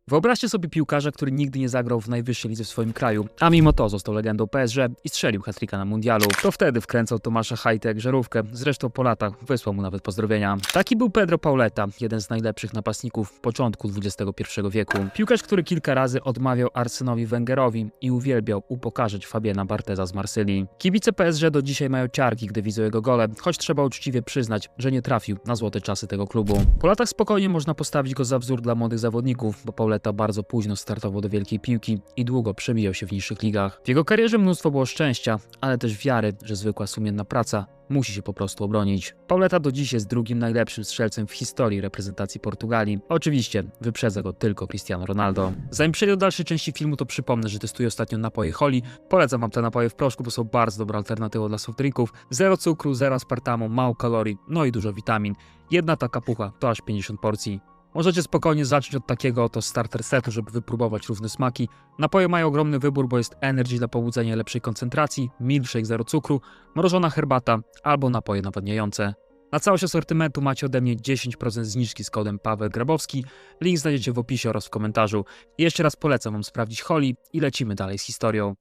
Wyobraźcie sobie piłkarza, który nigdy nie zagrał w najwyższej lidze w swoim kraju, a mimo to został legendą PSG i strzelił hat-tricka na mundialu. To wtedy wkręcał Tomasza Hajtę jak żarówkę, zresztą po latach wysłał mu nawet pozdrowienia. Taki był Pedro Pauleta, jeden z najlepszych napastników początku XXI wieku. Piłkarz, który kilka razy odmawiał Arsenowi Wengerowi i uwielbiał upokarzać Fabiana Bartheza z Marsylii. Kibice PSG do dzisiaj mają ciarki, gdy widzą jego gole, choć trzeba uczciwie przyznać, że nie trafił na złote czasy tego klubu. Po latach spokojnie można postawić go za wzór dla młodych zawodników, bo Pauleta bardzo późno startował do wielkiej piłki i długo przebijał się w niższych ligach. W jego karierze mnóstwo było szczęścia, ale też wiary, że zwykła sumienna praca musi się po prostu obronić. Pauleta do dziś jest drugim najlepszym strzelcem w historii reprezentacji Portugalii. Oczywiście wyprzedza go tylko Cristiano Ronaldo. Zanim przejdę do dalszej części filmu, to przypomnę, że testuję ostatnio napoje Holi. Polecam wam te napoje w proszku, bo są bardzo dobrą alternatywą dla soft drinków. Zero cukru, zero aspartamu, mało kalorii, no i dużo witamin. Jedna taka pucha to aż 50 porcji. Możecie spokojnie zacząć od takiego oto starter setu, żeby wypróbować różne smaki. Napoje mają ogromny wybór, bo jest energy dla pobudzenia lepszej koncentracji, milkshake zero cukru, mrożona herbata albo napoje nawadniające. Na całość asortymentu macie ode mnie 10% zniżki z kodem Paweł Grabowski. Link znajdziecie w opisie oraz w komentarzu. I jeszcze raz polecam wam sprawdzić Holi i lecimy dalej z historią.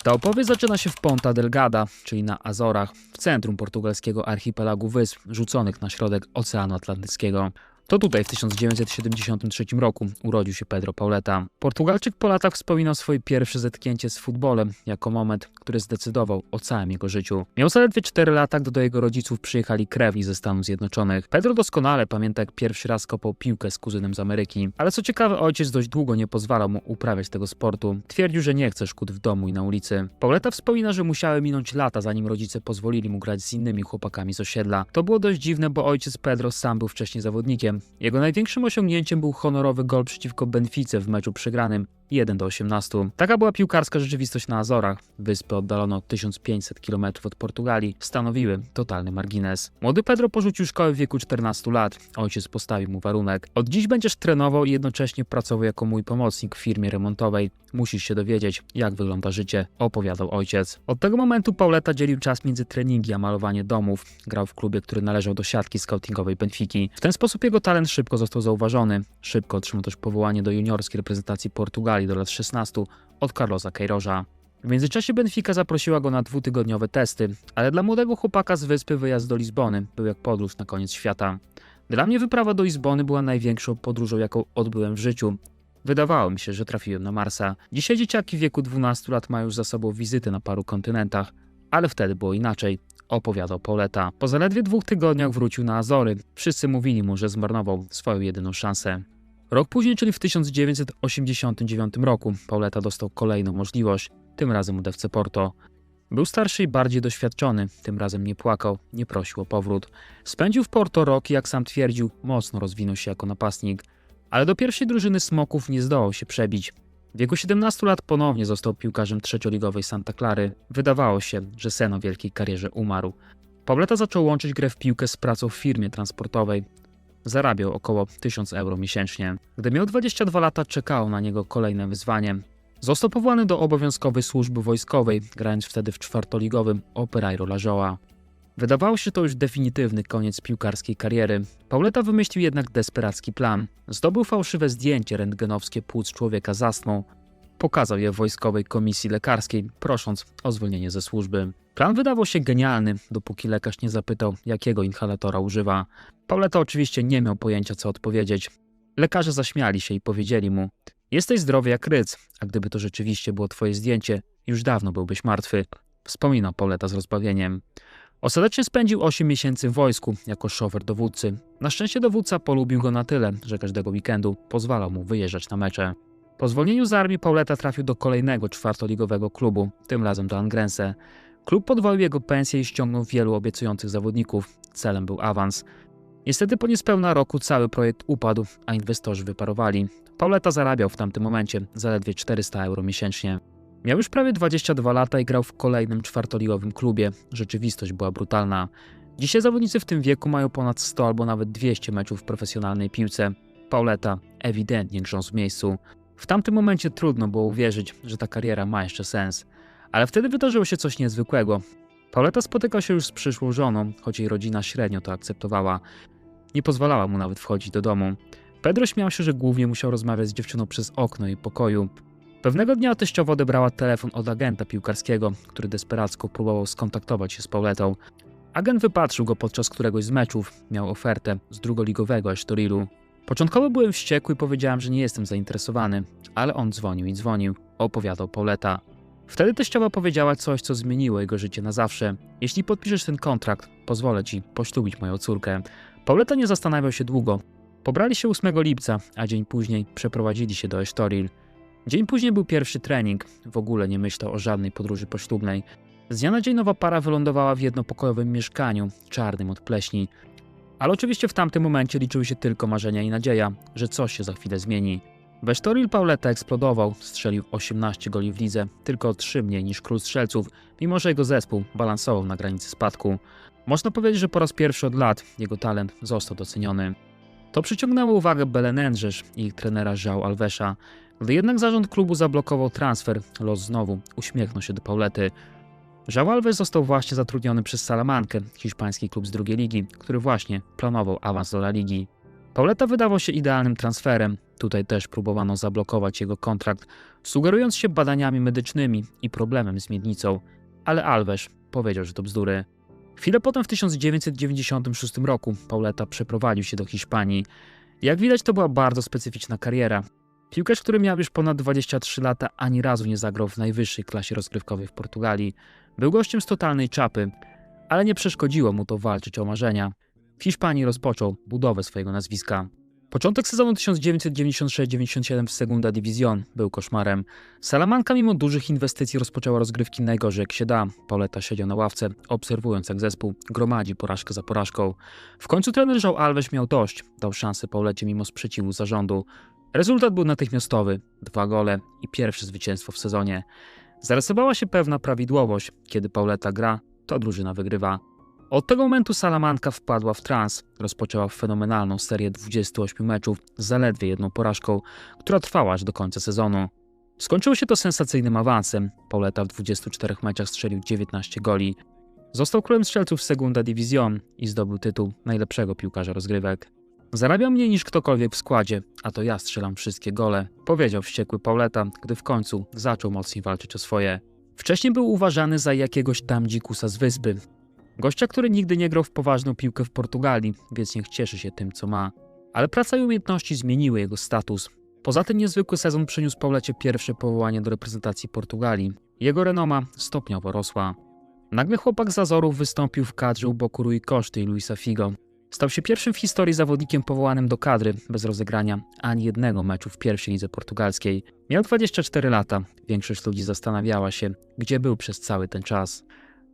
Ta opowieść zaczyna się w Ponta Delgada, czyli na Azorach, w centrum portugalskiego archipelagu wysp rzuconych na środek Oceanu Atlantyckiego. To tutaj w 1973 roku urodził się Pedro Pauleta. Portugalczyk po latach wspominał swoje pierwsze zetknięcie z futbolem jako moment, który zdecydował o całym jego życiu. Miał zaledwie 4 lata, gdy do jego rodziców przyjechali krewni ze Stanów Zjednoczonych. Pedro doskonale pamięta, jak pierwszy raz kopał piłkę z kuzynem z Ameryki. Ale co ciekawe, ojciec dość długo nie pozwalał mu uprawiać tego sportu. Twierdził, że nie chce szkód w domu i na ulicy. Pauleta wspomina, że musiały minąć lata, zanim rodzice pozwolili mu grać z innymi chłopakami z osiedla. To było dość dziwne, bo ojciec Pedro sam był wcześniej zawodnikiem. Jego największym osiągnięciem był honorowy gol przeciwko Benfice w meczu przegranym 1-18. Taka była piłkarska rzeczywistość na Azorach. Wyspy oddalone od 1500 km od Portugalii stanowiły totalny margines. Młody Pedro porzucił szkołę w wieku 14 lat. Ojciec postawił mu warunek. Od dziś będziesz trenował i jednocześnie pracował jako mój pomocnik w firmie remontowej. Musisz się dowiedzieć, jak wygląda życie, opowiadał ojciec. Od tego momentu Pauleta dzielił czas między treningi a malowanie domów. Grał w klubie, który należał do siatki scoutingowej Benfiki. W ten sposób jego talent szybko został zauważony. Szybko otrzymał też powołanie do juniorskiej reprezentacji Portugalii do lat 16 od Carlosa Queiroza. W międzyczasie Benfica zaprosiła go na 2-tygodniowe testy, ale dla młodego chłopaka z wyspy wyjazd do Lizbony był jak podróż na koniec świata. Dla mnie wyprawa do Lizbony była największą podróżą, jaką odbyłem w życiu. Wydawało mi się, że trafiłem na Marsa. Dzisiaj dzieciaki w wieku 12 lat mają już za sobą wizyty na paru kontynentach, ale wtedy było inaczej, opowiadał Pauleta. Po zaledwie 2 tygodniach wrócił na Azory. Wszyscy mówili mu, że zmarnował swoją jedyną szansę. Rok później, czyli w 1989 roku, Pauleta dostał kolejną możliwość, tym razem u FC Porto. Był starszy i bardziej doświadczony, tym razem nie płakał, nie prosił o powrót. Spędził w Porto rok i jak sam twierdził, mocno rozwinął się jako napastnik. Ale do pierwszej drużyny Smoków nie zdołał się przebić. W wieku 17 lat ponownie został piłkarzem trzecioligowej Santa Clary. Wydawało się, że sen o wielkiej karierze umarł. Pauleta zaczął łączyć grę w piłkę z pracą w firmie transportowej. Zarabiał około 1000 euro miesięcznie. Gdy miał 22 lata, czekało na niego kolejne wyzwanie. Został powołany do obowiązkowej służby wojskowej, grając wtedy w czwartoligowym Operário Lagoa. Wydawało się to już definitywny koniec piłkarskiej kariery. Pauleta wymyślił jednak desperacki plan. Zdobył fałszywe zdjęcie rentgenowskie płuc człowieka z astmą. Pokazał je wojskowej komisji lekarskiej, prosząc o zwolnienie ze służby. Plan wydawał się genialny, dopóki lekarz nie zapytał, jakiego inhalatora używa. Pauleta oczywiście nie miał pojęcia, co odpowiedzieć. Lekarze zaśmiali się i powiedzieli mu: jesteś zdrowy jak ryc, a gdyby to rzeczywiście było twoje zdjęcie, już dawno byłbyś martwy, wspominał Pauleta z rozbawieniem. Ostatecznie spędził 8 miesięcy w wojsku jako szofer dowódcy. Na szczęście dowódca polubił go na tyle, że każdego weekendu pozwalał mu wyjeżdżać na mecze. Po zwolnieniu z armii Pauleta trafił do kolejnego czwartoligowego klubu, tym razem do Angrense. Klub podwoił jego pensję i ściągnął wielu obiecujących zawodników. Celem był awans. Niestety po niespełna roku cały projekt upadł, a inwestorzy wyparowali. Pauleta zarabiał w tamtym momencie zaledwie 400 euro miesięcznie. Miał już prawie 22 lata i grał w kolejnym czwartoligowym klubie. Rzeczywistość była brutalna. Dzisiaj zawodnicy w tym wieku mają ponad 100 albo nawet 200 meczów w profesjonalnej piłce. Pauleta ewidentnie grząsł w miejscu. W tamtym momencie trudno było uwierzyć, że ta kariera ma jeszcze sens. Ale wtedy wydarzyło się coś niezwykłego. Pauleta spotykał się już z przyszłą żoną, choć jej rodzina średnio to akceptowała. Nie pozwalała mu nawet wchodzić do domu. Pedro śmiał się, że głównie musiał rozmawiać z dziewczyną przez okno jej pokoju. Pewnego dnia teściowa odebrała telefon od agenta piłkarskiego, który desperacko próbował skontaktować się z Pauletą. Agent wypatrzył go podczas któregoś z meczów, miał ofertę z drugoligowego Estorilu. Początkowo byłem wściekły i powiedziałem, że nie jestem zainteresowany, ale on dzwonił i dzwonił, opowiadał Pauleta. Wtedy teściowa powiedziała coś, co zmieniło jego życie na zawsze. Jeśli podpiszesz ten kontrakt, pozwolę ci poślubić moją córkę. Pauleta nie zastanawiał się długo. Pobrali się 8 lipca, a dzień później przeprowadzili się do Estoril. Dzień później był pierwszy trening, w ogóle nie myślał o żadnej podróży poślubnej. Z dnia na dzień nowa para wylądowała w jednopokojowym mieszkaniu, czarnym od pleśni. Ale oczywiście w tamtym momencie liczyły się tylko marzenia i nadzieja, że coś się za chwilę zmieni. W Estoril Pauleta eksplodował, strzelił 18 goli w lidze, tylko o 3 mniej niż król strzelców, mimo że jego zespół balansował na granicy spadku. Można powiedzieć, że po raz pierwszy od lat jego talent został doceniony. To przyciągnęło uwagę Belenenses i ich trenera João Alvesa. Gdy jednak zarząd klubu zablokował transfer, los znowu uśmiechnął się do Paulety. João Alves został właśnie zatrudniony przez Salamankę, hiszpański klub z drugiej ligi, który właśnie planował awans do La Ligi. Pauleta wydawał się idealnym transferem. Tutaj też próbowano zablokować jego kontrakt, sugerując się badaniami medycznymi i problemem z miednicą, ale Alves powiedział, że to bzdury. Chwilę potem w 1996 roku Pauleta przeprowadził się do Hiszpanii. Jak widać, to była bardzo specyficzna kariera. Piłkarz, który miał już ponad 23 lata, ani razu nie zagrał w najwyższej klasie rozgrywkowej w Portugalii. Był gościem z totalnej czapy, ale nie przeszkodziło mu to walczyć o marzenia. W Hiszpanii rozpoczął budowę swojego nazwiska. Początek sezonu 1996-97 w Segunda División był koszmarem. Salamanca mimo dużych inwestycji rozpoczęła rozgrywki najgorzej jak się da. Pauleta siedział na ławce, obserwując jak zespół gromadzi porażkę za porażką. W końcu trener João Alves miał dość, dał szansę Paulecie mimo sprzeciwu zarządu. Rezultat był natychmiastowy, 2 gole i pierwsze zwycięstwo w sezonie. Zarysowała się pewna prawidłowość, kiedy Pauleta gra, to drużyna wygrywa. Od tego momentu Salamanca wpadła w trans, rozpoczęła fenomenalną serię 28 meczów z zaledwie 1 porażką, która trwała aż do końca sezonu. Skończyło się to sensacyjnym awansem, Pauleta w 24 meczach strzelił 19 goli. Został królem strzelców Segunda División i zdobył tytuł najlepszego piłkarza rozgrywek. Zarabiam mniej niż ktokolwiek w składzie, a to ja strzelam wszystkie gole, powiedział wściekły Pauleta, gdy w końcu zaczął mocniej walczyć o swoje. Wcześniej był uważany za jakiegoś tam dzikusa z wyspy. Gościa, który nigdy nie grał w poważną piłkę w Portugalii, więc niech cieszy się tym, co ma. Ale praca i umiejętności zmieniły jego status. Poza tym niezwykły sezon przyniósł Paulecie pierwsze powołanie do reprezentacji Portugalii. Jego renoma stopniowo rosła. Nagle chłopak z Azorów wystąpił w kadrze u boku Rui Coszty i Luisa Figo. Stał się pierwszym w historii zawodnikiem powołanym do kadry bez rozegrania ani jednego meczu w pierwszej lidze portugalskiej. Miał 24 lata. Większość ludzi zastanawiała się, gdzie był przez cały ten czas.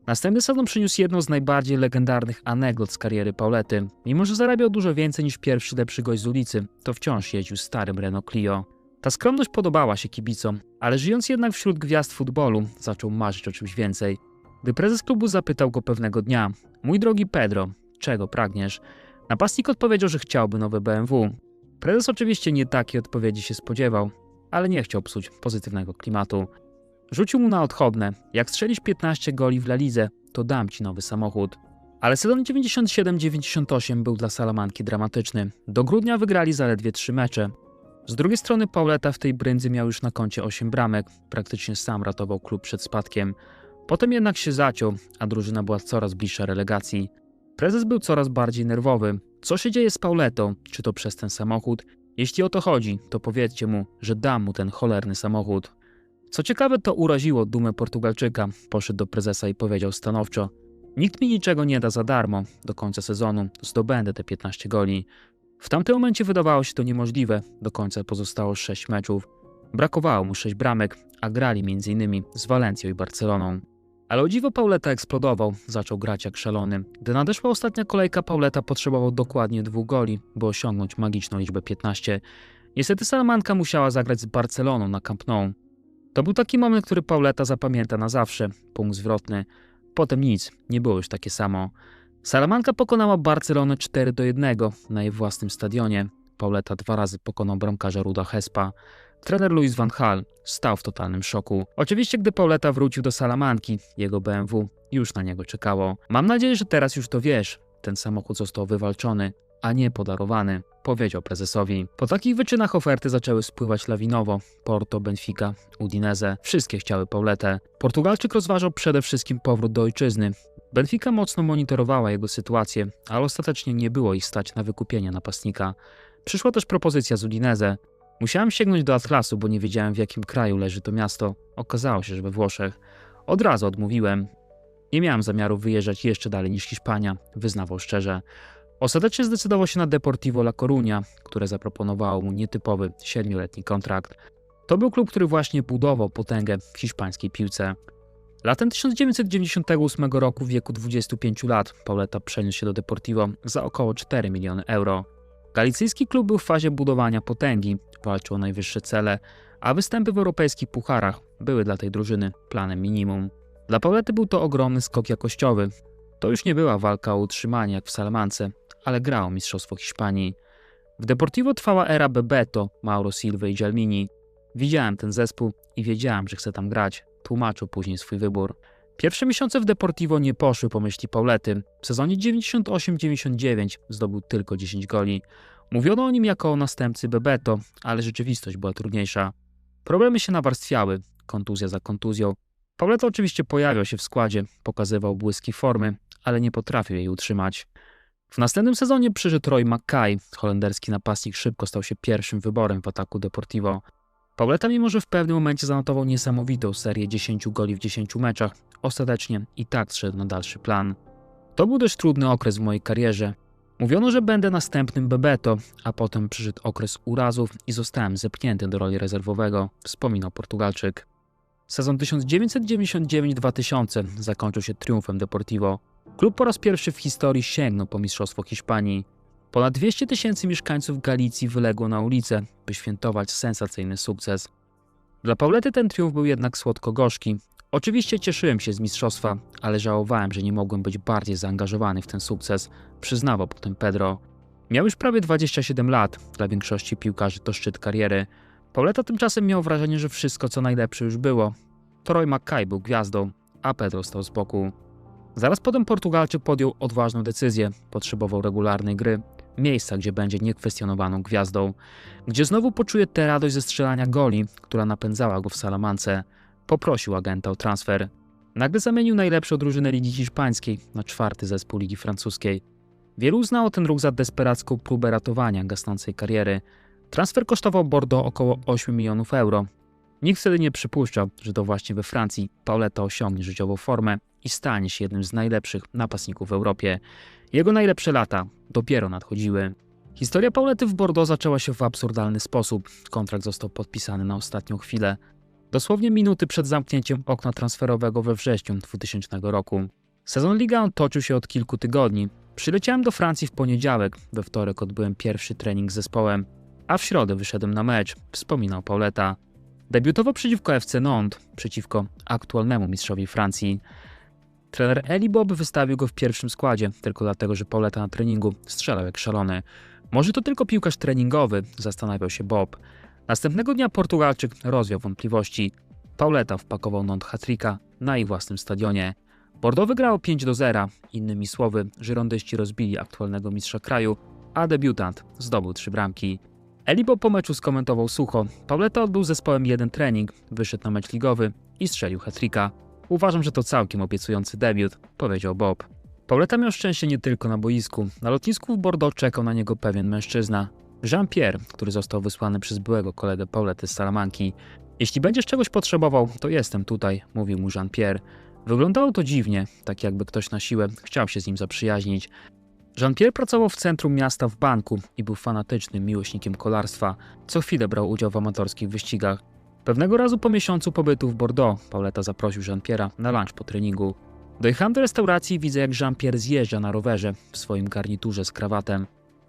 Następny sezon przyniósł jedną z najbardziej legendarnych anegdot z kariery Paulety. Mimo że zarabiał dużo więcej niż pierwszy lepszy gość z ulicy, to wciąż jeździł starym Renault Clio. Ta skromność podobała się kibicom, ale żyjąc jednak wśród gwiazd futbolu, zaczął marzyć o czymś więcej. Gdy prezes klubu zapytał go pewnego dnia: „Mój drogi Pedro, czego pragniesz?”, napastnik odpowiedział, że chciałby nowe BMW. Prezes oczywiście nie takiej odpowiedzi się spodziewał, ale nie chciał psuć pozytywnego klimatu. Rzucił mu na odchodne: „Jak strzelisz 15 goli w La Lidze, to dam ci nowy samochód”. Ale sezon 97-98 był dla Salamanki dramatyczny. Do grudnia wygrali zaledwie 3 mecze. Z drugiej strony Pauleta w tej brędzy miał już na koncie 8 bramek. Praktycznie sam ratował klub przed spadkiem. Potem jednak się zaciął, a drużyna była coraz bliższa relegacji. Prezes był coraz bardziej nerwowy. Co się dzieje z Pauletą? Czy to przez ten samochód? Jeśli o to chodzi, to powiedzcie mu, że dam mu ten cholerny samochód. Co ciekawe, to uraziło dumę Portugalczyka. Poszedł do prezesa i powiedział stanowczo: „Nikt mi niczego nie da za darmo. Do końca sezonu zdobędę te 15 goli”. W tamtym momencie wydawało się to niemożliwe. Do końca pozostało 6 meczów. Brakowało mu 6 bramek, a grali m.in. z Walencją i Barceloną. Ale o dziwo Pauleta eksplodował, zaczął grać jak szalony. Gdy nadeszła ostatnia kolejka, Pauleta potrzebował dokładnie 2 goli, by osiągnąć magiczną liczbę 15. Niestety Salamanca musiała zagrać z Barceloną na Camp Nou. To był taki moment, który Pauleta zapamięta na zawsze. Punkt zwrotny. Potem nic, nie było już takie samo. Salamanca pokonała Barcelonę 4-1 na jej własnym stadionie. Pauleta 2 razy pokonał bramkarza Ruda Hespa. Trener Louis van Gaal stał w totalnym szoku. Oczywiście, gdy Pauleta wrócił do Salamanki, jego BMW już na niego czekało. Mam nadzieję, że teraz już to wiesz. Ten samochód został wywalczony, a nie podarowany, powiedział prezesowi. Po takich wyczynach oferty zaczęły spływać lawinowo. Porto, Benfica, Udinese, wszystkie chciały Pauletę. Portugalczyk rozważał przede wszystkim powrót do ojczyzny. Benfica mocno monitorowała jego sytuację, ale ostatecznie nie było ich stać na wykupienie napastnika. Przyszła też propozycja z Udinese. Musiałem sięgnąć do atlasu, bo nie wiedziałem, w jakim kraju leży to miasto. Okazało się, że we Włoszech. Od razu odmówiłem. Nie miałem zamiaru wyjeżdżać jeszcze dalej niż Hiszpania, wyznawał szczerze. Ostatecznie zdecydował się na Deportivo La Coruña, które zaproponowało mu nietypowy 7-letni kontrakt. To był klub, który właśnie budował potęgę w hiszpańskiej piłce. Latem 1998 roku w wieku 25 lat Pauleta przeniósł się do Deportivo za około 4 miliony euro. Galicyjski klub był w fazie budowania potęgi, walczył o najwyższe cele, a występy w europejskich pucharach były dla tej drużyny planem minimum. Dla Paulety był to ogromny skok jakościowy. To już nie była walka o utrzymanie jak w Salamance, ale gra o mistrzostwo Hiszpanii. W Deportivo trwała era Bebeto, Mauro Silva i Gelmini. Widziałem ten zespół i wiedziałem, że chcę tam grać. Tłumaczył później swój wybór. Pierwsze miesiące w Deportivo nie poszły po myśli Paulety. W sezonie 98-99 zdobył tylko 10 goli. Mówiono o nim jako o następcy Bebeto, ale rzeczywistość była trudniejsza. Problemy się nawarstwiały, kontuzja za kontuzją. Pauleta oczywiście pojawiał się w składzie, pokazywał błyski formy, ale nie potrafił jej utrzymać. W następnym sezonie przyszedł Roy Mackay. Holenderski napastnik szybko stał się pierwszym wyborem w ataku Deportivo. Pauleta, mimo że w pewnym momencie zanotował niesamowitą serię 10 goli w 10 meczach, ostatecznie i tak zszedł na dalszy plan. To był dość trudny okres w mojej karierze. Mówiono, że będę następnym Bebeto, a potem przyszedł okres urazów i zostałem zepchnięty do roli rezerwowego, wspominał Portugalczyk. Sezon 1999-2000 zakończył się triumfem Deportivo. Klub po raz pierwszy w historii sięgnął po mistrzostwo Hiszpanii. Ponad 200 000 mieszkańców Galicji wyległo na ulicę, by świętować sensacyjny sukces. Dla Paulety ten triumf był jednak słodko-gorzki. Oczywiście cieszyłem się z mistrzostwa, ale żałowałem, że nie mogłem być bardziej zaangażowany w ten sukces, przyznawał potem Pedro. Miał już prawie 27 lat, dla większości piłkarzy to szczyt kariery. Pauleta tymczasem miał wrażenie, że wszystko co najlepsze już było. To Roy Mackay był gwiazdą, a Pedro stał z boku. Zaraz potem Portugalczyk podjął odważną decyzję, potrzebował regularnej gry, miejsca, gdzie będzie niekwestionowaną gwiazdą, gdzie znowu poczuje tę radość ze strzelania goli, która napędzała go w Salamance. Poprosił agenta o transfer. Nagle zamienił najlepszą drużynę Ligi Hiszpańskiej na 4. zespół Ligi Francuskiej. Wielu uznało ten ruch za desperacką próbę ratowania gasnącej kariery. Transfer kosztował Bordeaux około 8 milionów euro. Nikt wtedy nie przypuszczał, że to właśnie we Francji Pauleta osiągnie życiową formę i stanie się jednym z najlepszych napastników w Europie. Jego najlepsze lata dopiero nadchodziły. Historia Paulety w Bordeaux zaczęła się w absurdalny sposób. Kontrakt został podpisany na ostatnią chwilę. Dosłownie minuty przed zamknięciem okna transferowego we wrześniu 2000 roku. Sezon Ligue 1 toczył się od kilku tygodni. Przyleciałem do Francji w poniedziałek, we wtorek odbyłem pierwszy trening z zespołem, a w środę wyszedłem na mecz, wspominał Pauleta. Debiutował przeciwko FC Nantes, przeciwko aktualnemu mistrzowi Francji. Trener Elie Bob wystawił go w pierwszym składzie, tylko dlatego, że Pauleta na treningu strzelał jak szalony. Może to tylko piłkarz treningowy, zastanawiał się Bob. Następnego dnia Portugalczyk rozwiał wątpliwości. Pauleta wpakował Nantes hat-tricka na ich własnym stadionie. Bordeaux wygrało 5-0, innymi słowy, żyrondyści rozbili aktualnego mistrza kraju, a debiutant zdobył 3 bramki. Elie Bob po meczu skomentował sucho. Pauleta odbył z zespołem jeden trening, wyszedł na mecz ligowy i strzelił hat-tricka. Uważam, że to całkiem obiecujący debiut, powiedział Bob. Pauleta miał szczęście nie tylko na boisku. Na lotnisku w Bordeaux czekał na niego pewien mężczyzna. Jean-Pierre, który został wysłany przez byłego kolegę Paulety z Salamanki. Jeśli będziesz czegoś potrzebował, to jestem tutaj, mówił mu Jean-Pierre. Wyglądało to dziwnie, tak jakby ktoś na siłę chciał się z nim zaprzyjaźnić. Jean-Pierre pracował w centrum miasta w banku i był fanatycznym miłośnikiem kolarstwa. Co chwilę brał udział w amatorskich wyścigach. Pewnego razu po miesiącu pobytu w Bordeaux Pauleta zaprosił Jean-Pierre'a na lunch po treningu. Dojechałem do restauracji i widzę, jak Jean-Pierre zjeżdża na rowerze w swoim garniturze z krawatem.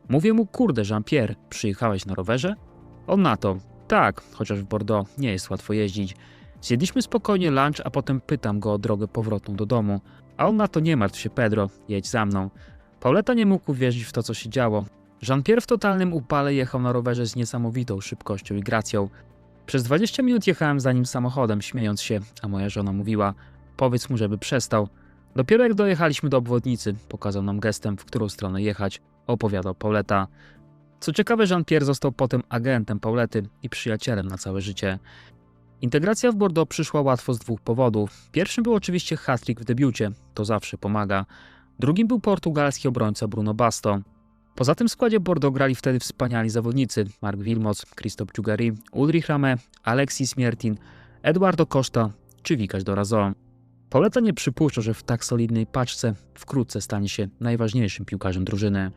Mówię mu: kurde Jean-Pierre, przyjechałeś na rowerze? On na to: tak, chociaż w Bordeaux nie jest łatwo jeździć. Zjedliśmy spokojnie lunch, a potem pytam go o drogę powrotną do domu. A on na to: nie martw się Pedro, jedź za mną. Pauleta nie mógł uwierzyć w to, co się działo. Jean-Pierre w totalnym upale jechał na rowerze z niesamowitą szybkością i gracją. Przez 20 minut jechałem za nim samochodem, śmiejąc się, a moja żona mówiła: powiedz mu, żeby przestał. Dopiero jak dojechaliśmy do obwodnicy, pokazał nam gestem, w którą stronę jechać, opowiadał Pauleta. Co ciekawe, Jean-Pierre został potem agentem Paulety i przyjacielem na całe życie. Integracja w Bordeaux przyszła łatwo z dwóch powodów. Pierwszym był oczywiście hat-trick w debiucie, to zawsze pomaga. Drugim był portugalski obrońca Bruno Basto. Poza tym w składzie Bordeaux grali wtedy wspaniali zawodnicy Marc Wilmots, Christophe Dugarry, Ulrich Ramé, Alexis Miertin, Eduardo Costa czy Wikasz Dorazon. Pauleta nie przypuszczał, że w tak solidnej paczce wkrótce stanie się najważniejszym piłkarzem drużyny.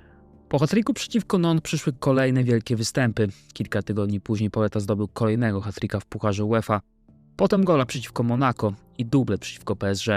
Po hat-tricku przeciwko Non przyszły kolejne wielkie występy. Kilka tygodni później Pauleta zdobył kolejnego hat-tricka w Pucharze UEFA, potem gola przeciwko Monaco i dublet przeciwko PSG.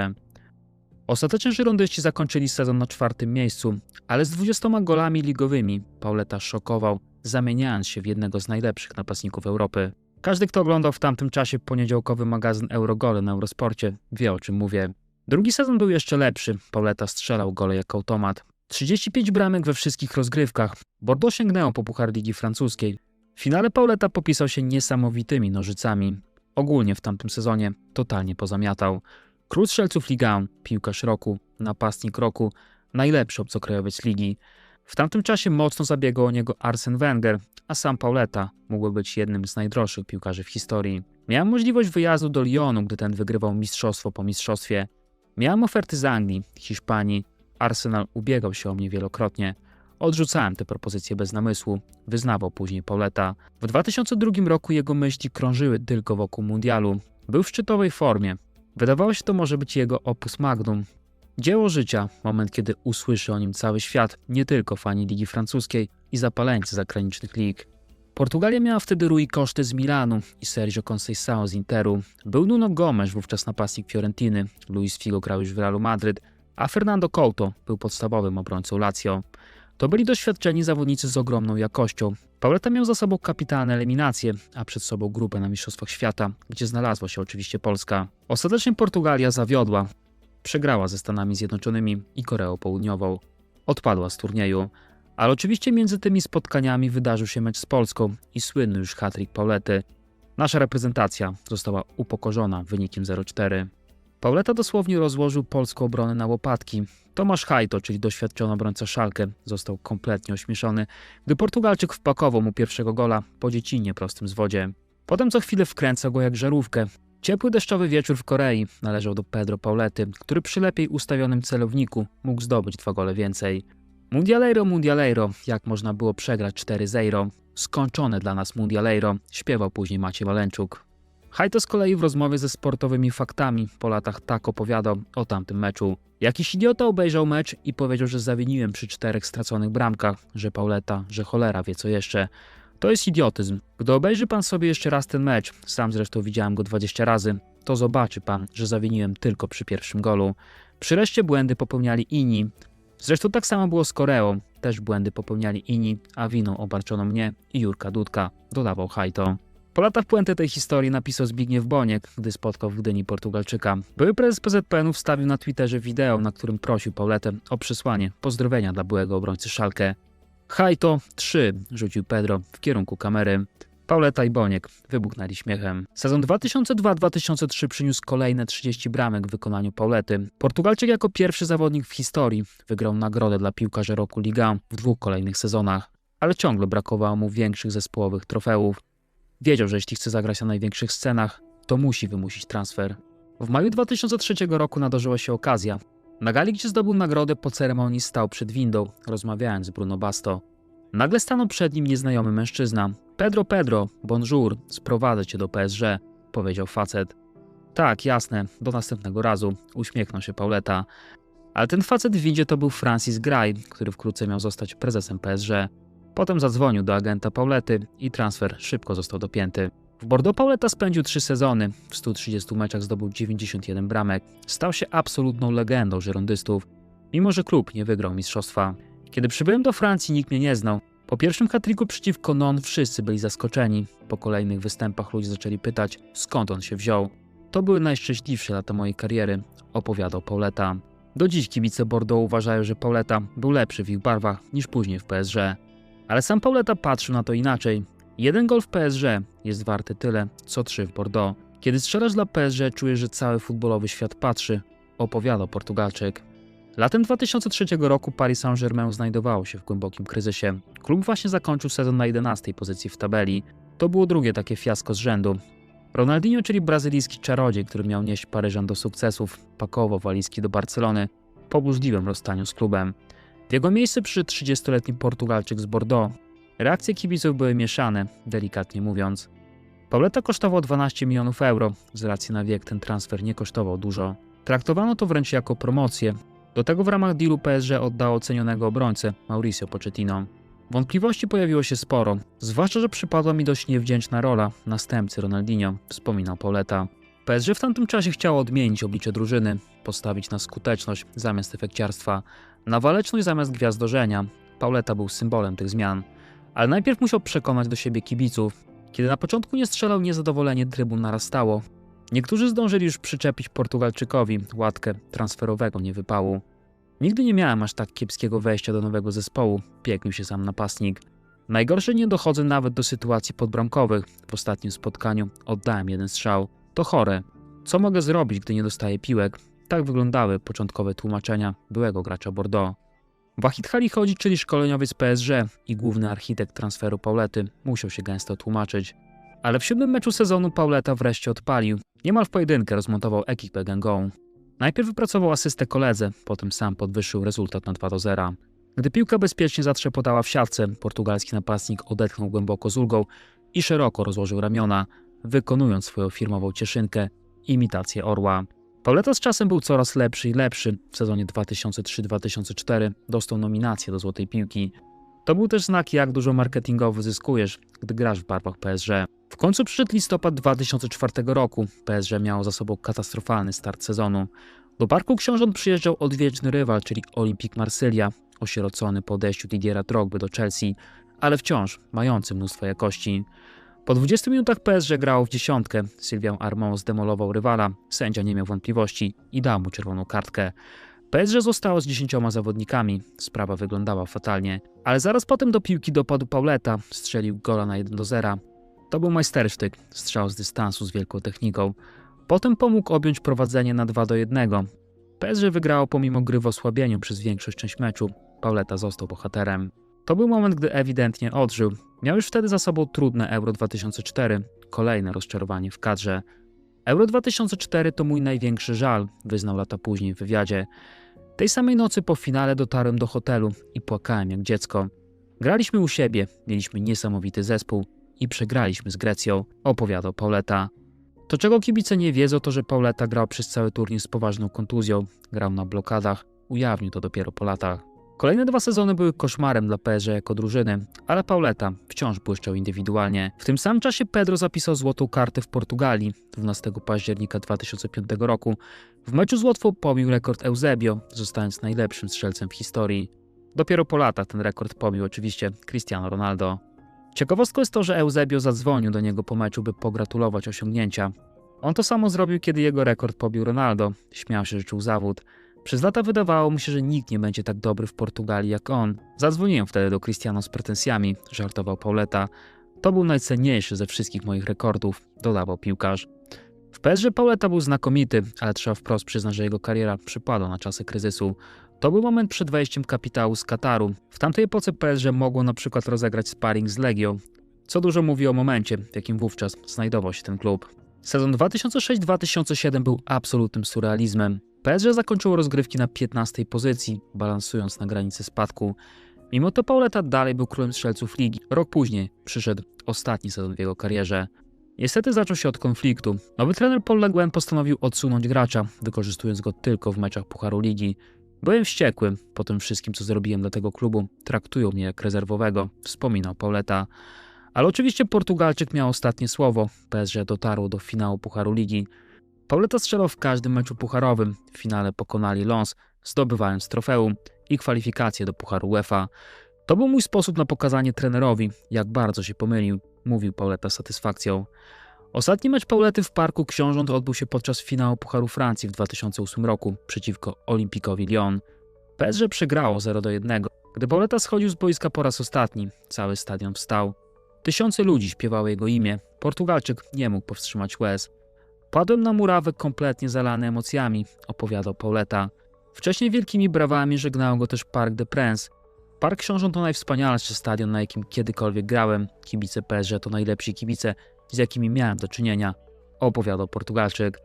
Ostatecznie żyrondyści zakończyli sezon na 4. miejscu, ale z 20 golami ligowymi Pauleta szokował, zamieniając się w jednego z najlepszych napastników Europy. Każdy, kto oglądał w tamtym czasie poniedziałkowy magazyn Eurogole na Eurosporcie, wie, o czym mówię. Drugi sezon był jeszcze lepszy. Pauleta strzelał gole jak automat. 35 bramek we wszystkich rozgrywkach. Bordeaux sięgnęło po Puchar Ligi Francuskiej. W finale Pauleta popisał się niesamowitymi nożycami. Ogólnie w tamtym sezonie totalnie pozamiatał. Król strzelców Ligue 1, piłkarz roku, napastnik roku, najlepszy obcokrajowiec ligi. W tamtym czasie mocno zabiegał o niego Arsène Wenger, a sam Pauleta mógł być jednym z najdroższych piłkarzy w historii. Miałem możliwość wyjazdu do Lyonu, gdy ten wygrywał mistrzostwo po mistrzostwie. Miałem oferty z Anglii, Hiszpanii. Arsenal ubiegał się o mnie wielokrotnie. Odrzucałem te propozycje bez namysłu, wyznawał później Pauleta. W 2002 roku jego myśli krążyły tylko wokół mundialu. Był w szczytowej formie. Wydawało się, to może być jego opus magnum. Dzieło życia, moment kiedy usłyszy o nim cały świat, nie tylko fani Ligi Francuskiej i zapaleńcy zagranicznych lig. Portugalia miała wtedy Rui Costa z Milanu i Sergio Conceição z Interu. Był Nuno Gomes, wówczas napastnik Fiorentiny, Luis Figo grał już w Realu Madryt, a Fernando Couto był podstawowym obrońcą Lazio. To byli doświadczeni zawodnicy z ogromną jakością. Pauleta miał za sobą kapitalne eliminacje, a przed sobą grupę na Mistrzostwach Świata, gdzie znalazła się oczywiście Polska. Ostatecznie Portugalia zawiodła. Przegrała ze Stanami Zjednoczonymi i Koreą Południową. Odpadła z turnieju. Ale oczywiście między tymi spotkaniami wydarzył się mecz z Polską i słynny już hat-trick Paulety. Nasza reprezentacja została upokorzona wynikiem 0-4. Pauleta dosłownie rozłożył polską obronę na łopatki. Tomasz Hajto, czyli doświadczony obrońca Schalke, został kompletnie ośmieszony, gdy Portugalczyk wpakował mu pierwszego gola po dziecinnie prostym zwodzie. Potem co chwilę wkręcał go jak żarówkę. Ciepły deszczowy wieczór w Korei należał do Pedro Paulety, który przy lepiej ustawionym celowniku mógł zdobyć 2 gole więcej. Mundialeiro, mundialeiro, jak można było przegrać 4-0? Skończone dla nas mundialeiro, śpiewał później Maciej Maleńczuk. Hajto z kolei w rozmowie ze Sportowymi Faktami po latach tak opowiadał o tamtym meczu. Jakiś idiota obejrzał mecz i powiedział, że zawiniłem przy 4 straconych bramkach, że Pauleta, że cholera wie co jeszcze. To jest idiotyzm. Gdy obejrzy pan sobie jeszcze raz ten mecz, sam zresztą widziałem go 20 razy, to zobaczy pan, że zawiniłem tylko przy pierwszym golu. Przy reszcie błędy popełniali inni. Zresztą tak samo było z Koreą. Też błędy popełniali inni, a winą obarczono mnie i Jurka Dudka, dodawał Hajto. Po latach puentę tej historii napisał Zbigniew Boniek, gdy spotkał w Gdyni Portugalczyka. Były prezes PZPN-u wstawił na Twitterze wideo, na którym prosił Pauletę o przesłanie pozdrowienia dla byłego obrońcy Schalke. Hajto 3, rzucił Pedro w kierunku kamery. Pauleta i Boniek wybuchnęli śmiechem. Sezon 2002-2003 przyniósł kolejne 30 bramek w wykonaniu Paulety. Portugalczyk jako pierwszy zawodnik w historii wygrał nagrodę dla piłkarza roku Ligue 1 w 2 kolejnych sezonach, ale ciągle brakowało mu większych zespołowych trofeów. Wiedział, że jeśli chce zagrać na największych scenach, to musi wymusić transfer. W maju 2003 roku nadarzyła się okazja. Na gali, gdzie zdobył nagrodę, po ceremonii stał przed windą, rozmawiając z Bruno Basto. Nagle stanął przed nim nieznajomy mężczyzna. Pedro, bonjour, sprowadzę cię do PSG, powiedział facet. Tak, jasne, do następnego razu, uśmiechnął się Pauleta. Ale ten facet w windzie to był Francis Gray, który wkrótce miał zostać prezesem PSG. Potem zadzwonił do agenta Paulety i transfer szybko został dopięty. W Bordeaux Pauleta spędził 3 sezony, w 130 meczach zdobył 91 bramek. Stał się absolutną legendą żyrondystów, mimo że klub nie wygrał mistrzostwa. Kiedy przybyłem do Francji, nikt mnie nie znał. Po pierwszym hat-tricku przeciwko Non wszyscy byli zaskoczeni. Po kolejnych występach ludzie zaczęli pytać, skąd on się wziął. To były najszczęśliwsze lata mojej kariery, opowiadał Pauleta. Do dziś kibice Bordeaux uważają, że Pauleta był lepszy w ich barwach niż później w PSG. Ale sam Pauleta patrzył na to inaczej. 1 gol w PSG jest warty tyle, co 3 w Bordeaux. Kiedy strzelasz dla PSG, czujesz, że cały futbolowy świat patrzy, opowiadał Portugalczyk. Latem 2003 roku Paris Saint-Germain znajdowało się w głębokim kryzysie. Klub właśnie zakończył sezon na 11 pozycji w tabeli. To było drugie takie fiasko z rzędu. Ronaldinho, czyli brazylijski czarodziej, który miał nieść Paryżan do sukcesów, pakował walizki do Barcelony po burzliwym rozstaniu z klubem. W jego miejsce przyszedł 30-letni Portugalczyk z Bordeaux. Reakcje kibiców były mieszane, delikatnie mówiąc. Pauleta kosztował 12 milionów euro, z racji na wiek ten transfer nie kosztował dużo. Traktowano to wręcz jako promocję. Do tego w ramach dealu PSG oddało cenionego obrońcę Mauricio Pochettino. Wątpliwości pojawiło się sporo, zwłaszcza, że przypadła mi dość niewdzięczna rola następcy Ronaldinho, wspominał Pauleta. PSG w tamtym czasie chciało odmienić oblicze drużyny, postawić na skuteczność zamiast efekciarstwa, na waleczność zamiast gwiazdorzenia. Pauleta był symbolem tych zmian, ale najpierw musiał przekonać do siebie kibiców. Kiedy na początku nie strzelał, niezadowolenie trybun narastało. Niektórzy zdążyli już przyczepić Portugalczykowi łatkę transferowego niewypału. Nigdy nie miałem aż tak kiepskiego wejścia do nowego zespołu, pieknił się sam napastnik. Najgorsze, nie dochodzę nawet do sytuacji podbramkowych. W ostatnim spotkaniu oddałem jeden strzał. To chore. Co mogę zrobić, gdy nie dostaję piłek? Tak wyglądały początkowe tłumaczenia byłego gracza Bordeaux. Wahid Halilhodžić, czyli szkoleniowiec PSG i główny architekt transferu Paulety, musiał się gęsto tłumaczyć. Ale w 7. meczu sezonu Pauleta wreszcie odpalił. Niemal w pojedynkę rozmontował ekipę gangą. Najpierw wypracował asystę koledze, potem sam podwyższył rezultat na 2-0. Gdy piłka bezpiecznie zatrzepotała w siatce, portugalski napastnik odetchnął głęboko z ulgą i szeroko rozłożył ramiona, wykonując swoją firmową cieszynkę, imitację orła. Pauleta z czasem był coraz lepszy i lepszy. W sezonie 2003-2004 dostał nominację do Złotej Piłki. To był też znak, jak dużo marketingowo zyskujesz, gdy grasz w barwach PSG. W końcu przyszedł listopad 2004 roku. PSG miało za sobą katastrofalny start sezonu. Do Parku Książąt przyjeżdżał odwieczny rywal, czyli Olympique Marsylia, osierocony po odejściu Didiera Drogby do Chelsea, ale wciąż mający mnóstwo jakości. Po 20 minutach PSG grało w dziesiątkę. Sylvian Armand zdemolował rywala, sędzia nie miał wątpliwości i dał mu czerwoną kartkę. PSG zostało z 10 zawodnikami, sprawa wyglądała fatalnie, ale zaraz potem do piłki dopadł Pauleta, strzelił gola na 1-0. To był majstersztyk, strzał z dystansu z wielką techniką. Potem pomógł objąć prowadzenie na 2-1. PSG wygrało pomimo gry w osłabieniu przez większość część meczu. Pauleta został bohaterem. To był moment, gdy ewidentnie odżył. Miał już wtedy za sobą trudne Euro 2004, kolejne rozczarowanie w kadrze. Euro 2004 to mój największy żal, wyznał lata później w wywiadzie. Tej samej nocy po finale dotarłem do hotelu i płakałem jak dziecko. Graliśmy u siebie, mieliśmy niesamowity zespół i przegraliśmy z Grecją, opowiadał Pauleta. To, czego kibice nie wiedzą, to że Pauleta grał przez cały turniej z poważną kontuzją, grał na blokadach, ujawnił to dopiero po latach. Kolejne 2 sezony były koszmarem dla PSG jako drużyny, ale Pauleta wciąż błyszczał indywidualnie. W tym samym czasie Pedro zapisał złotą kartę w Portugalii 12 października 2005 roku. W meczu z Łotwą pobił rekord Eusebio, zostając najlepszym strzelcem w historii. Dopiero po latach ten rekord pobił oczywiście Cristiano Ronaldo. Ciekawostką jest to, że Eusebio zadzwonił do niego po meczu, by pogratulować osiągnięcia. On to samo zrobił, kiedy jego rekord pobił Ronaldo. Śmiał się, że czuł zawód. Przez lata wydawało mu się, że nikt nie będzie tak dobry w Portugalii jak on. Zadzwoniłem wtedy do Cristiano z pretensjami, żartował Pauleta. To był najcenniejszy ze wszystkich moich rekordów, dodawał piłkarz. W PSG Pauleta był znakomity, ale trzeba wprost przyznać, że jego kariera przypadła na czasy kryzysu. To był moment przed wejściem kapitału z Kataru. W tamtej epoce PSG mogło na przykład rozegrać sparring z Legią, co dużo mówi o momencie, w jakim wówczas znajdował się ten klub. Sezon 2006-2007 był absolutnym surrealizmem. PSG zakończyło rozgrywki na 15 pozycji, balansując na granicy spadku. Mimo to Pauleta dalej był królem strzelców ligi. Rok później przyszedł ostatni sezon w jego karierze. Niestety zaczął się od konfliktu. Nowy trener Paul Le Guen postanowił odsunąć gracza, wykorzystując go tylko w meczach Pucharu Ligi. Byłem wściekły po tym wszystkim, co zrobiłem dla tego klubu. Traktują mnie jak rezerwowego, wspominał Pauleta. Ale oczywiście Portugalczyk miał ostatnie słowo. PSG dotarło do finału Pucharu Ligi. Pauleta strzelał w każdym meczu pucharowym. W finale pokonali Lens, zdobywając trofeum i kwalifikacje do Pucharu UEFA. To był mój sposób na pokazanie trenerowi, jak bardzo się pomylił, mówił Pauleta z satysfakcją. Ostatni mecz Paulety w Parku Książąt odbył się podczas finału Pucharu Francji w 2008 roku przeciwko Olympique'owi Lyon. PSG przegrało 0-1. Gdy Pauleta schodził z boiska po raz ostatni, cały stadion wstał. Tysiące ludzi śpiewały jego imię. Portugalczyk nie mógł powstrzymać łez. Padłem na murawę kompletnie zalany emocjami, opowiadał Pauleta. Wcześniej wielkimi brawami żegnał go też Parc des Princes. Park Książąt to najwspanialszy stadion, na jakim kiedykolwiek grałem. Kibice PSG to najlepsi kibice, z jakimi miałem do czynienia, opowiadał Portugalczyk.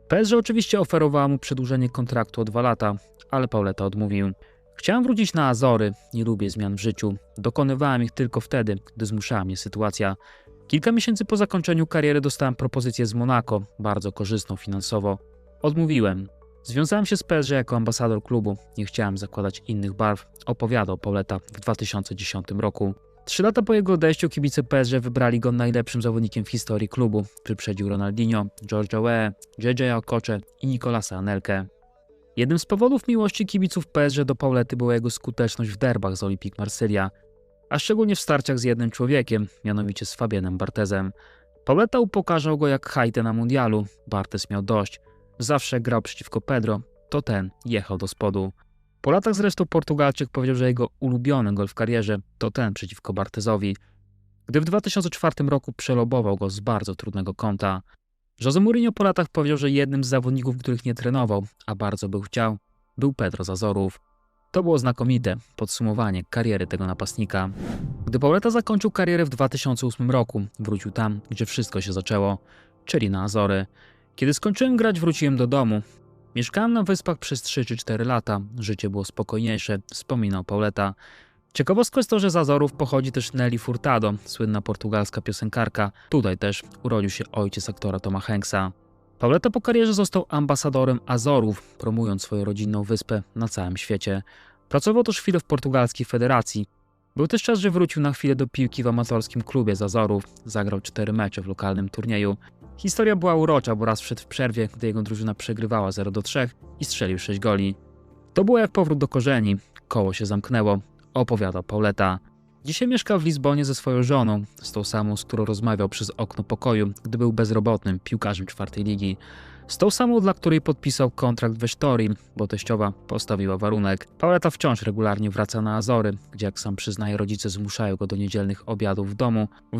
PSG oczywiście oferowała mu przedłużenie kontraktu o 2 lata, ale Pauleta odmówił. Chciałem wrócić na Azory, nie lubię zmian w życiu. Dokonywałem ich tylko wtedy, gdy zmuszała mnie sytuacja. Kilka miesięcy po zakończeniu kariery dostałem propozycję z Monako, bardzo korzystną finansowo. Odmówiłem. Związałem się z PSG jako ambasador klubu, nie chciałem zakładać innych barw, opowiadał Pauleta w 2010 roku. 3 lata po jego odejściu kibice PSG wybrali go najlepszym zawodnikiem w historii klubu. Wyprzedził Ronaldinho, George Weah, JJ Okoche i Nicolasa Anelkę. Jednym z powodów miłości kibiców PSG do Paulety była jego skuteczność w derbach z Olympique Marsylia, a szczególnie w starciach z jednym człowiekiem, mianowicie z Fabienem Barthezem. Pauleta upokarzał go jak Haite na mundialu. Barthez miał dość. Zawsze jak grał przeciwko Pedro, to ten jechał do spodu. Po latach zresztą Portugalczyk powiedział, że jego ulubiony gol w karierze to ten przeciwko Barthezowi, gdy w 2004 roku przelobował go z bardzo trudnego kąta. José Mourinho po latach powiedział, że jednym z zawodników, których nie trenował, a bardzo by chciał, był Pedro z Azorów. To było znakomite podsumowanie kariery tego napastnika. Gdy Pauleta zakończył karierę w 2008 roku, wrócił tam, gdzie wszystko się zaczęło, czyli na Azory. Kiedy skończyłem grać, wróciłem do domu. Mieszkałem na wyspach przez 3 czy 4 lata. Życie było spokojniejsze, wspominał Pauleta. Ciekawostką jest to, że z Azorów pochodzi też Nelly Furtado, słynna portugalska piosenkarka. Tutaj też urodził się ojciec aktora Toma Hanksa. Pauleta po karierze został ambasadorem Azorów, promując swoją rodzinną wyspę na całym świecie. Pracował też chwilę w portugalskiej federacji. Był też czas, że wrócił na chwilę do piłki w amatorskim klubie z Azorów. Zagrał 4 mecze w lokalnym turnieju. Historia była urocza, bo raz wszedł w przerwie, gdy jego drużyna przegrywała 0-3 i strzelił 6 goli. To było jak powrót do korzeni. Koło się zamknęło, opowiadał Pauleta. Dzisiaj mieszka w Lizbonie ze swoją żoną, z tą samą, z którą rozmawiał przez okno pokoju, gdy był bezrobotnym piłkarzem 4. ligi. Z tą samą, dla której podpisał kontrakt w Estoril, bo teściowa postawiła warunek. Pauleta wciąż regularnie wraca na Azory, gdzie jak sam przyznaje, rodzice zmuszają go do niedzielnych obiadów w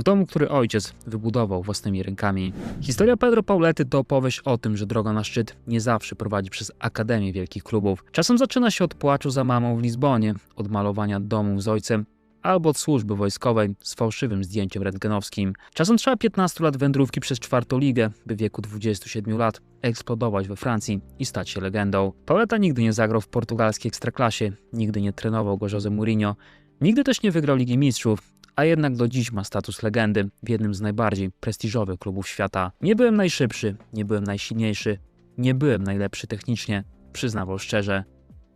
domu, który ojciec wybudował własnymi rękami. Historia Pedro Paulety to opowieść o tym, że droga na szczyt nie zawsze prowadzi przez akademię wielkich klubów. Czasem zaczyna się od płaczu za mamą w Lizbonie, od malowania domów z ojcem, albo od służby wojskowej z fałszywym zdjęciem rentgenowskim. Czasem trzeba 15 lat wędrówki przez 4. ligę, by w wieku 27 lat eksplodować we Francji i stać się legendą. Pauleta nigdy nie zagrał w portugalskiej ekstraklasie, nigdy nie trenował go José Mourinho, nigdy też nie wygrał Ligi Mistrzów, a jednak do dziś ma status legendy w jednym z najbardziej prestiżowych klubów świata. Nie byłem najszybszy, nie byłem najsilniejszy, nie byłem najlepszy technicznie, przyznawał szczerze.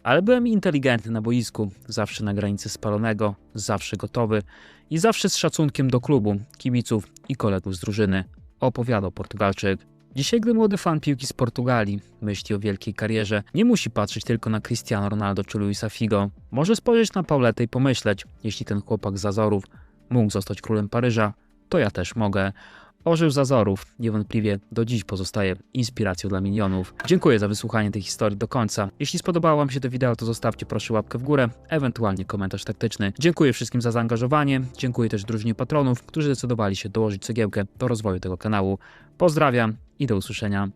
Ale byłem inteligentny na boisku, zawsze na granicy spalonego, zawsze gotowy i zawsze z szacunkiem do klubu, kibiców i kolegów z drużyny, opowiadał Portugalczyk. Dzisiaj, gdy młody fan piłki z Portugalii myśli o wielkiej karierze, nie musi patrzeć tylko na Cristiano Ronaldo czy Luisa Figo. Może spojrzeć na Pauletę i pomyśleć, jeśli ten chłopak z Azorów mógł zostać królem Paryża, to ja też mogę. Orzeł z Azorów niewątpliwie do dziś pozostaje inspiracją dla milionów. Dziękuję za wysłuchanie tej historii do końca. Jeśli spodobało wam się to wideo, to zostawcie proszę łapkę w górę, ewentualnie komentarz taktyczny. Dziękuję wszystkim za zaangażowanie, dziękuję też drużynie patronów, którzy zdecydowali się dołożyć cegiełkę do rozwoju tego kanału. Pozdrawiam i do usłyszenia.